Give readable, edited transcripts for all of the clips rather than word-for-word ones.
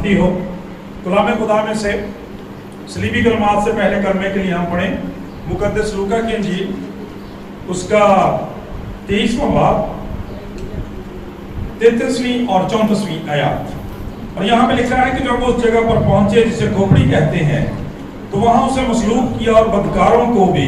سلامتی ہو۔ کلام خدا میں سے صلیبی کلمات سے پہلے کلمے کے لیے ہم پڑھیں مقدس لوکا کی انجیل، اس کا 23واں باب 33ویں اور 34ویں آیات۔ اور یہاں پہ لکھا ہے کہ جب وہ اس جگہ پر پہنچے جسے کھوپڑی کہتے ہیں تو وہاں اسے مصلوب کیا، اور بدکاروں کو بھی،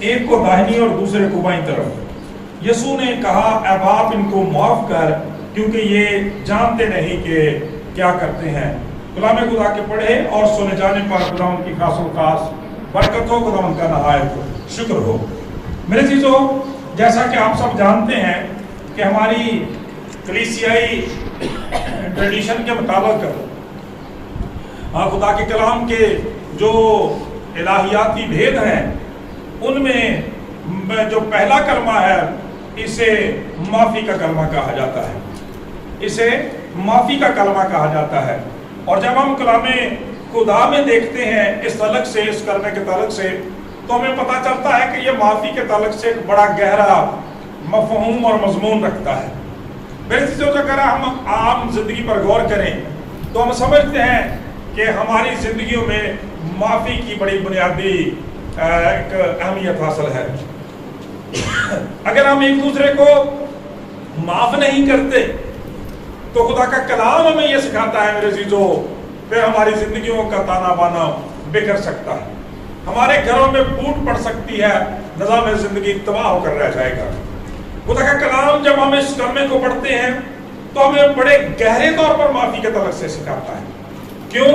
ایک کو داہنی اور دوسرے کو بائیں طرف۔ یسوع نے کہا، اے باپ ان کو معاف کر، کیونکہ یہ جانتے نہیں کہ کیا کرتے ہیں۔ کلام خدا کے پڑھے اور سنے جانے پر خدا ان کی خاص و خاص برکت ہو، خدا ان کا نہایت شکر ہو۔ میرے عزیزو، جیسا کہ آپ سب جانتے ہیں کہ ہماری کلیسیائی ٹریڈیشن کے مطابق خدا کے کلام کے جو الہیاتی بھید ہیں ان میں جو پہلا کلمہ ہے اسے معافی کا کلمہ کہا جاتا ہے، اسے معافی کا کلمہ کہا جاتا ہے۔ اور جب ہم کلام خدا میں دیکھتے ہیں اس تعلق سے، اس کلمے کے تعلق سے، تو ہمیں پتہ چلتا ہے کہ یہ معافی کے تعلق سے ایک بڑا گہرا مفہوم اور مضمون رکھتا ہے۔ میرے عزیزو، اگر ہم عام زندگی پر غور کریں تو ہم سمجھتے ہیں کہ ہماری زندگیوں میں معافی کی بڑی بنیادی ایک اہمیت حاصل ہے۔ اگر ہم ایک دوسرے کو معاف نہیں کرتے تو خدا کا کلام ہمیں یہ سکھاتا ہے میرے عزیزو، پھر ہماری زندگیوں کا تانا بانا بکھر سکتا ہے، ہمارے گھروں میں پھوٹ پڑ سکتی ہے، نظام زندگی تباہ ہو کر رہ جائے گا۔ خدا کا کلام جب ہم اس کلمے کو پڑھتے ہیں تو ہمیں بڑے گہرے طور پر معافی کے تعلق سے سکھاتا ہے۔ کیوں؟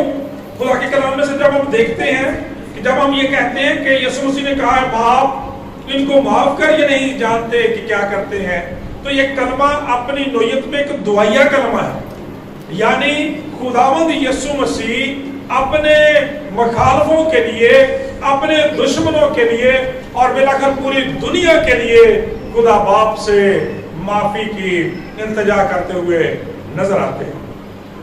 خدا کے کلام میں سے جب ہم دیکھتے ہیں کہ جب ہم یہ کہتے ہیں کہ یسوع مسیح نے کہا ہے باپ ان کو معاف کر، یہ نہیں جانتے کہ کیا کرتے ہیں، تو یہ کلمہ اپنی نوعیت میں ایک دعائیہ کلمہ ہے۔ یعنی خداوند یسوع مسیح اپنے مخالفوں کے لیے، اپنے دشمنوں کے لیے اور بالآخر پوری دنیا کے لیے خدا باپ سے معافی کی التجا کرتے ہوئے نظر آتے ہیں۔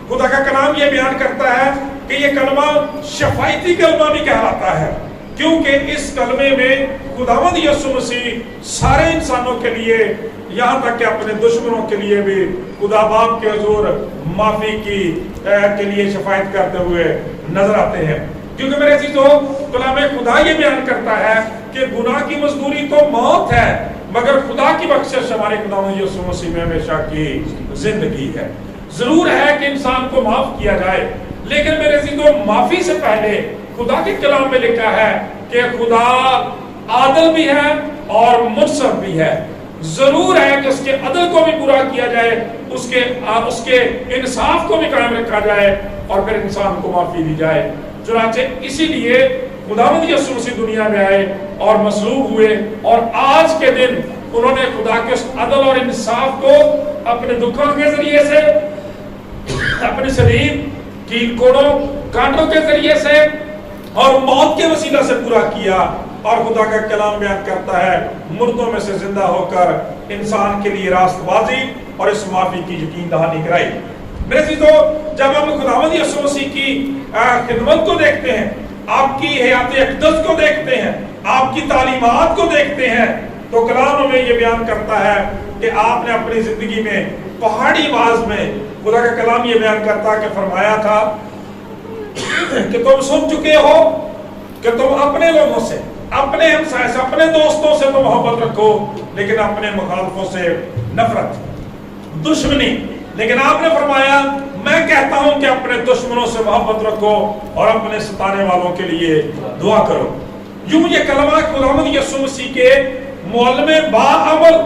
خدا کا کلام یہ بیان کرتا ہے کہ یہ کلمہ شفاعتی کلمہ بھی کہلاتا ہے، کیونکہ اس کلمے میں خداوند یسوع مسیح سارے انسانوں کے لیے، یہاں تک کہ اپنے دشمنوں کے لیے بھی خدا باپ کے حضور معافی کے لیے شفاعت کرتے ہوئے نظر آتے ہیں۔ کیونکہ میرے عزیزو، کلام خدا یہ بیان کرتا ہے کہ گناہ کی مزدوری تو موت ہے، مگر خدا کی بخشش ہمارے خداوند یسوع مسیح میں ہمیشہ کی زندگی ہے۔ ضرور ہے کہ انسان کو معاف کیا جائے، لیکن میرے عزیزو، معافی سے پہلے خدا کے کلام میں لکھا ہے کہ خدا عادل بھی ہے اور منصف بھی ہے۔ ضرور ہے کہ اس کے عدل کو بھی پورا کیا جائے، اس کے انصاف کو بھی قائم رکھا جائے اور پھر انسان کو معافی دی جائے۔ چنانچہ اسی لیے خداوند یسوع مسیح دنیا میں آئے اور مصلوب ہوئے، اور آج کے دن انہوں نے خدا کے اس عدل اور انصاف کو اپنے دکھوں کے ذریعے سے، اپنے شریر کیل کوڑوں کانٹوں کے ذریعے سے اور موت کے وسیلہ سے پورا کیا۔ اور خدا کا کلام بیان کرتا ہے مردوں میں سے زندہ ہو کر انسان کے لیے راست بازی اور اس معافی کی یقین دہانی کرائی۔ میرے عزیزو، جب ہم خداوند یسوع مسیح کی خدمت کو دیکھتے ہیں، آپ کی حیات اقدس کو دیکھتے ہیں، آپ کی تعلیمات کو دیکھتے ہیں، تو کلام ہمیں یہ بیان کرتا ہے کہ آپ نے اپنی زندگی میں پہاڑی آواز میں، خدا کا کلام یہ بیان کرتا ہے کہ فرمایا تھا کہ تم سن چکے ہو کہ تم اپنے لوگوں سے، اپنے ہمسائے سے، اپنے دوستوں سے تو محبت رکھو، لیکن اپنے مخالفوں سے نفرت، دشمنی۔ لیکن آپ نے فرمایا میں کہتا ہوں کہ اپنے دشمنوں سے محبت رکھو اور اپنے ستانے والوں کے لیے دعا کرو۔ یوں یہ کلمہ خداوند یسوع مسیح کے معلم باعمل،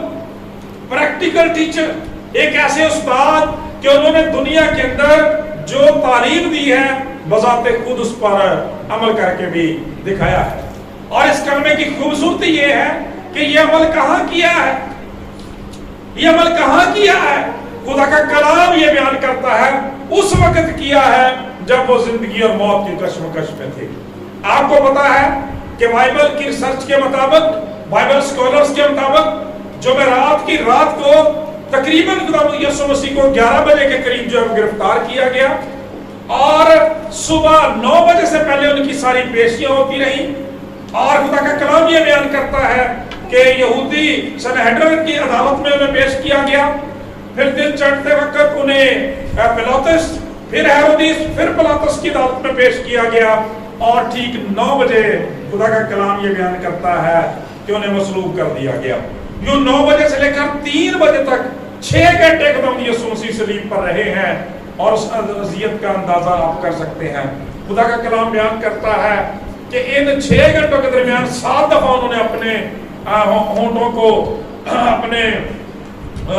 پریکٹیکل ٹیچر، ایک ایسے استاد کہ انہوں نے دنیا کے اندر جو تعلیم دی ہے بذات خود اس پر عمل کر کے بھی دکھایا ہے۔ اور اس کلمے کی خوبصورتی یہ ہے کہ یہ عمل کہاں کیا ہے، یہ عمل کہاں کیا ہے؟ خدا کا کلام یہ بیان کرتا ہے اس وقت کیا ہے جب وہ زندگی اور موت کی کشمکش میں تھے۔ آپ کو پتا ہے کہ بائبل کی ریسرچ کے مطابق، بائبل سکولرز کے مطابق، جمعرات کی رات کو تقریباً خداوند یسوع مسیح کو 11 بجے کے قریب جو ہے گرفتار کیا گیا، اور صبح 9 بجے سے پہلے ان کی ساری پیشیاں ہوتی رہیں۔ اور خدا کا کلام یہ بیان کرتا ہے کہ یہودی سنہدرین کی عدالت میں انہیں پیش کیا گیا، پھر دن چڑھتے وقت انہیں پلاطس پھر ہیرودیس پھر پلاطس کی عدالت میں پیش کیا گیا اور ٹھیک 9 بجے خدا کا کلام یہ بیان کرتا ہے کہ انہیں مصلوب کر دیا گیا. یوں 9 بجے سے لے کر 3 بجے تک 6 گھنٹے خدا یسوع مسیح صلیب پر رہے ہیں اور اس اذیت کا اندازہ آپ کر سکتے ہیں. خدا کا کلام بیان کرتا ہے کہ ان 6 گھنٹوں کے درمیان 7 دفعہ انہوں نے اپنے ہونٹوں کو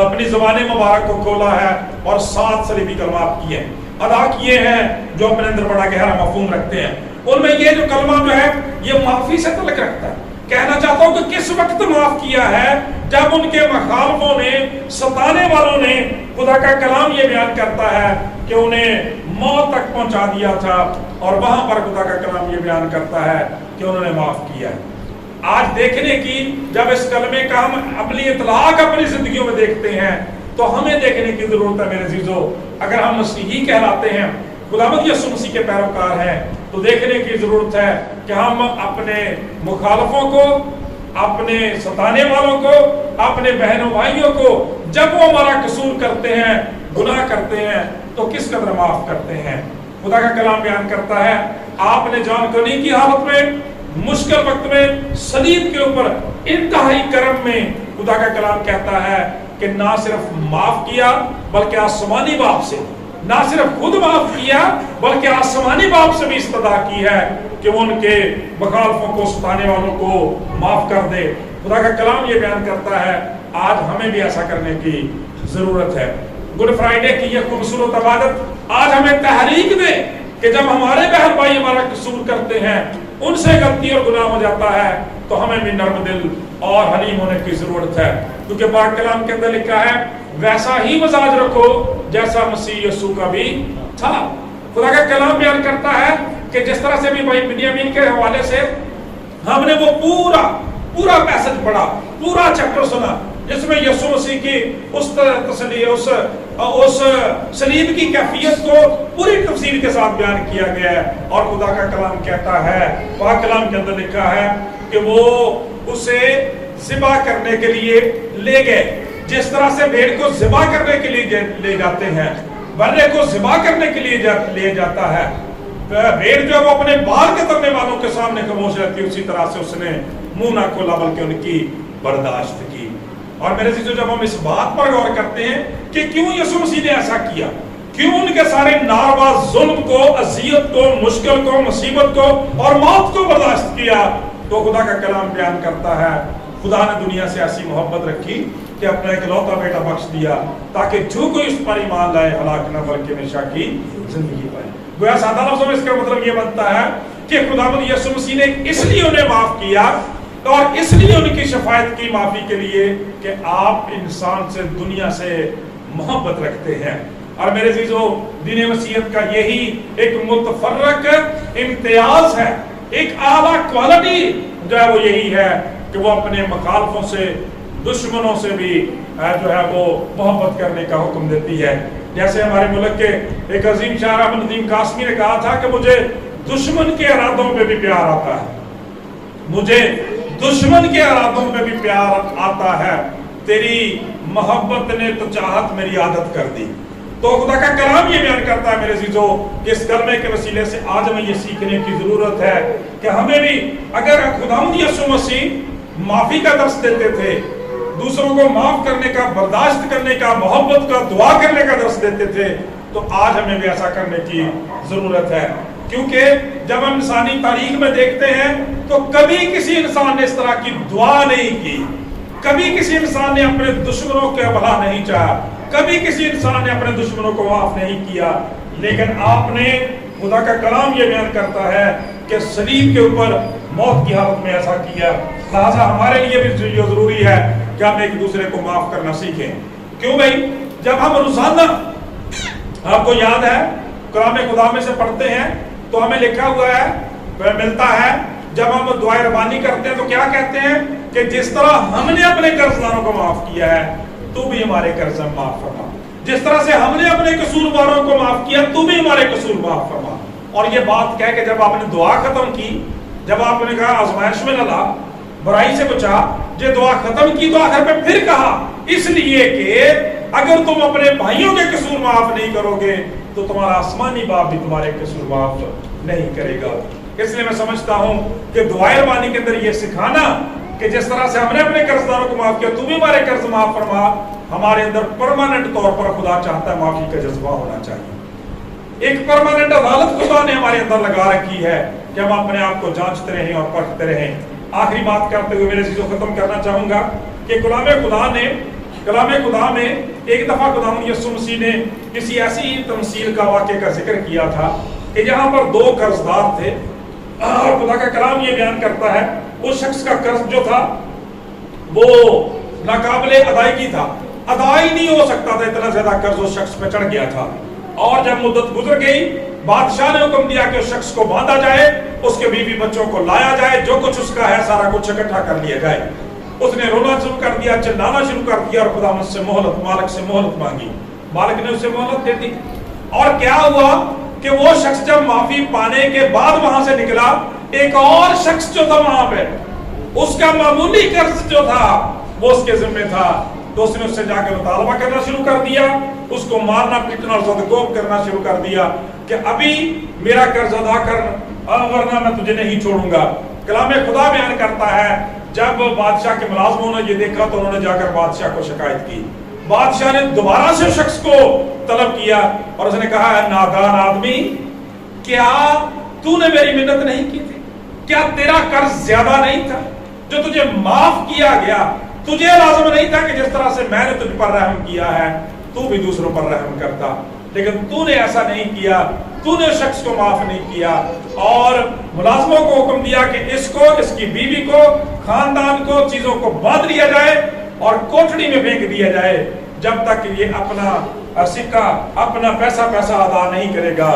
اپنی زبان مبارک کو کھولا ہے اور 7 صلیبی کلمات کیے ادا کیے ہیں جو اپنے اندر بڑا گہرا مفہوم رکھتے ہیں. ان میں یہ جو کلمہ جو ہے یہ معافی سے تعلق رکھتا ہے. کہنا چاہتا ہوں کہ کس وقت معاف کیا ہے؟ جب ان کے مخالفوں نے، ستانے والوں نے، خدا کا کلام یہ بیان کرتا ہے کہ انہیں موت تک پہنچا دیا تھا اور وہاں پر خدا کا کلام یہ بیان کرتا ہے کہ انہوں نے معاف کیا ہے. آج دیکھنے کی جب اس کلمے کا ہم اپنی اطلاق اپنی زندگیوں میں دیکھتے ہیں تو ہمیں دیکھنے کی ضرورت ہے میرے عزیزو. اگر ہم مسیحی کہلاتے ہیں، خداوند یسوع مسیح کے پیروکار ہیں، تو دیکھنے کی ضرورت ہے کہ ہم اپنے مخالفوں کو، اپنے ستانے والوں کو، اپنے بہنوں بھائیوں کو جب وہ ہمارا قصور کرتے ہیں، گناہ کرتے ہیں، تو کس قدر معاف کرتے ہیں. خدا کا کلام بیان کرتا ہے آپ نے جان کنی کی حالت میں، مشکل وقت میں، صلیب کے اوپر انتہائی کرم میں، خدا کا کلام کہتا ہے کہ نہ صرف معاف کیا بلکہ آسمانی باپ سے، نہ صرف خود معاف کیا بلکہ آسمانی باپ سے بھی استدعا کی ہے کہ وہ ان کے مخالفوں کو، ستانے والوں کو معاف کر دے. خدا کا کلام یہ بیان کرتا ہے آج ہمیں بھی ایسا کرنے کی ضرورت ہے. گڈ فرائیڈے کی یہ خوبصورت عبادت آج ہمیں تحریک دے کہ جب ہمارے بہن بھائی ہمارا قصور کرتے ہیں، ان سے غلطی اور گناہ ہو جاتا ہے، تو ہمیں بھی نرم دل اور حلیم ہونے کی ضرورت ہے. کیونکہ پاک کلام کے اندر لکھا ہے ویسا ہی مزاج رکھو جیسا مسیح یسوع کا بھی تھا. خدا کا کلام بیان کرتا ہے کہ جس طرح سے بھی بھائی بنیامین کے حوالے سے ہم نے وہ پورا پیسج پڑھا، پورا چیپٹر سنا، جس میں یسوع مسیح کی اس تسلی، اس صلیب کی کیفیت کو پوری تفصیل کے ساتھ بیان کیا گیا ہے. اور خدا کا کلام کہتا ہے، پاک کلام کے اندر لکھا ہے کہ وہ اسے ذبح کرنے کے لیے لے گئے. جس طرح سے بھیڑ کو ذبح کرنے کے لیے لے جاتے ہیں، بلے کو ذبح کرنے کے لیے لے جاتا ہے، بھیڑ جو وہ اپنے بال کترنے والوں کے سامنے خاموش رہتی ہے، اسی طرح سے اس نے منہ نہ کھولا بلکہ ان کی برداشت کی. اور میرے عزیزو جب ہم اس بات پر غور کرتے ہیں کہ کیوں یسوع مسیح نے ایسا کیا، کیوں ان کے سارے ناروا ظلم کو، اذیت کو، مشکل کو، مصیبت کو اور موت کو برداشت کیا، تو خدا کا کلام بیان کرتا ہے خدا نے دنیا سے ایسی محبت رکھی کہ اپنا اکلوتا بیٹا بخش دیا تاکہ جو کوئی اس پر ایمان لائے ہلاک نہ بلکہ ہمیشہ کی زندگی پائے. گویا سادہ لفظوں میں اس کا مطلب یہ بنتا ہے کہ خداوند یسوع مسیح نے اس لیے انہیں معاف کیا اور اس لیے ان کی شفاعت کی معافی کے لیے کہ آپ انسان سے، دنیا سے محبت رکھتے ہیں. اور میرے عزیزو دین مسیحیت کا یہی ایک متفرق امتیاز ہے، ایک اعلیٰ کوالٹی جو ہے وہ یہی ہے کہ وہ اپنے مخالفوں سے، دشمنوں سے بھی جو ہے وہ محبت کرنے کا حکم دیتی ہے. جیسے ہمارے ملک کے ایک عظیم شاعر احمد ندیم قاسمی نے کہا تھا کہ مجھے دشمن کے ارادوں پہ بھی پیار آتا ہے، مجھے دشمن کے ارادوں پہ بھی پیار آتا ہے، تیری محبت نے تو چاہت میری عادت کر دی. تو خدا کا کلام یہ بیان کرتا ہے میرے عزیزو کہ اس کلمے کے وسیلے سے آج ہمیں یہ سیکھنے کی ضرورت ہے کہ ہمیں بھی، اگر خداوند یسوع مسیح معافی کا درس دیتے تھے، دوسروں کو معاف کرنے کا، برداشت کرنے کا، محبت کا، دعا کرنے کا درس دیتے تھے، تو آج ہمیں بھی ایسا کرنے کی ضرورت ہے. کیونکہ جب ہم انسانی تاریخ میں دیکھتے ہیں تو کبھی کسی انسان نے اس طرح کی دعا نہیں کی، کبھی کسی انسان نے اپنے دشمنوں کے بھلا نہیں چاہا، کبھی کسی انسان نے اپنے دشمنوں کو معاف نہیں کیا. لیکن آپ نے، خدا کا کلام یہ بیان کرتا ہے کہ صلیب کے اوپر موت کی حالت میں ایسا کیا. لہذا ہمارے لیے بھی یہ ضروری ہے کہ ہم ایک دوسرے کو معاف کرنا سیکھیں. کیوں بھائی؟ جب ہم روزانہ، آپ کو یاد ہے کلام خدا میں سے پڑھتے ہیں تو ہمیں لکھا ہوا ہے، ملتا ہے، جب ہم دعائے ربانی کرتے ہیں تو کیا کہتے ہیں کہ جس طرح ہم نے اپنے قرضداروں کو معاف کیا ہے تو بھی ہمارے قرض معاف فرما، جس طرح سے ہم نے اپنے قصورواروں کو معاف کیا تو بھی ہمارے قصور معاف فرما. اور یہ بات کہہ کے جب آپ نے دعا ختم کی، جب آپ نے کہا آزمائش میں نہ لا، برائی سے بچا، یہ دعا ختم کی تو آخر پہ پھر کہا اس لیے کہ اگر تم اپنے بھائیوں کے قصور معاف نہیں کرو گے تو تمہارا آسمانی باپ بھی تمہارے قصور معاف نہیں کرے گا۔ اس لیے میں سمجھتا ہوں کہ دعائے ربانی کے اندر یہ سکھانا کہ جس طرح سے ہم نے اپنے قرض داروں کو معاف کیا، تو بھی ہمارے قرض معاف فرما، ہمارے اندر پرماننٹ طور پر خدا چاہتا ہے معافی کا جذبہ ہونا چاہیے۔ ایک پرماننٹ عدالت خدا نے ہمارے اندر لگا رکھی ہے کہ ہم اپنے آپ کو جانچتے رہیں اور پرکھتے رہیں۔ آخری بات کرتے ہوئے میرے عزیزوں ختم کرنا چاہوں گا کہ کلام خدا میں ایک دفعہ خداوند یسوع مسیح نے کسی ایسی تمثیل کا واقعے کا ذکر کیا تھا کہ جہاں پر دو قرض دار تھے، اور خدا کا کلام یہ بیان کرتا ہے اس شخص کا قرض جو تھا وہ ناقابل ادائیگی تھا، ادا ہی نہیں ہو سکتا تھا، اتنا زیادہ قرض اس شخص پہ چڑھ گیا تھا۔ اور جب مدت گزر گئی، بادشاہ نے حکم دیا کہ اس شخص کو باندھا جائے، اس کے بیوی بچوں کو لایا جائے، جو کچھ اس کا ہے سارا کچھ اکٹھا کر لیا جائے۔ اس نے رونا شروع کر دیا، چلانا شروع کر دیا، اور خداوند سے مہلت، مالک سے مہلت مانگی۔ مالک نے اسے مہلت دے دی، اور کیا ہوا کہ وہ شخص جب معافی پانے کے بعد وہاں سے نکلا، ایک اور شخص جو تھا وہاں پہ، اس کا معمولی قرض جو تھا وہ اس کے ذمہ تھا، تو اس نے اس سے جا کے مطالبہ کرنا شروع کر دیا، اس کو مارنا پیٹنا اور زدگوب کرنا شروع کر دیا کہ ابھی میرا قرض ادا کر ورنہ میں تجھے نہیں چھوڑوں گا۔ کلام خدا بیان کرتا ہے جب بادشاہ کے ملازموں نے یہ دیکھا تو انہوں نے جا کر بادشاہ کو شکایت کی۔ بادشاہ نے دوبارہ سے شخص کو طلب کیا اور اس نے کہا، اے نادان آدمی، کیا تو نے میری منت نہیں کی تھی؟ کیا تیرا قرض زیادہ نہیں تھا جو تجھے معاف کیا گیا؟ تجھے لازم نہیں تھا کہ جس طرح سے میں نے تجھ پر رحم کیا ہے تو بھی دوسروں پر رحم کرتا، لیکن تو نے ایسا نہیں کیا، تو نے شخص کو معاف نہیں کیا، اور ملازموں کو حکم دیا کہ اس کو، اس کی بیوی کو، خاندان کو، چیزوں کو باندھ لیا جائے اور کوٹڑی میں پھینک دیا جائے جب تک یہ اپنا سکہ، اپنا پیسہ ادا نہیں کرے گا۔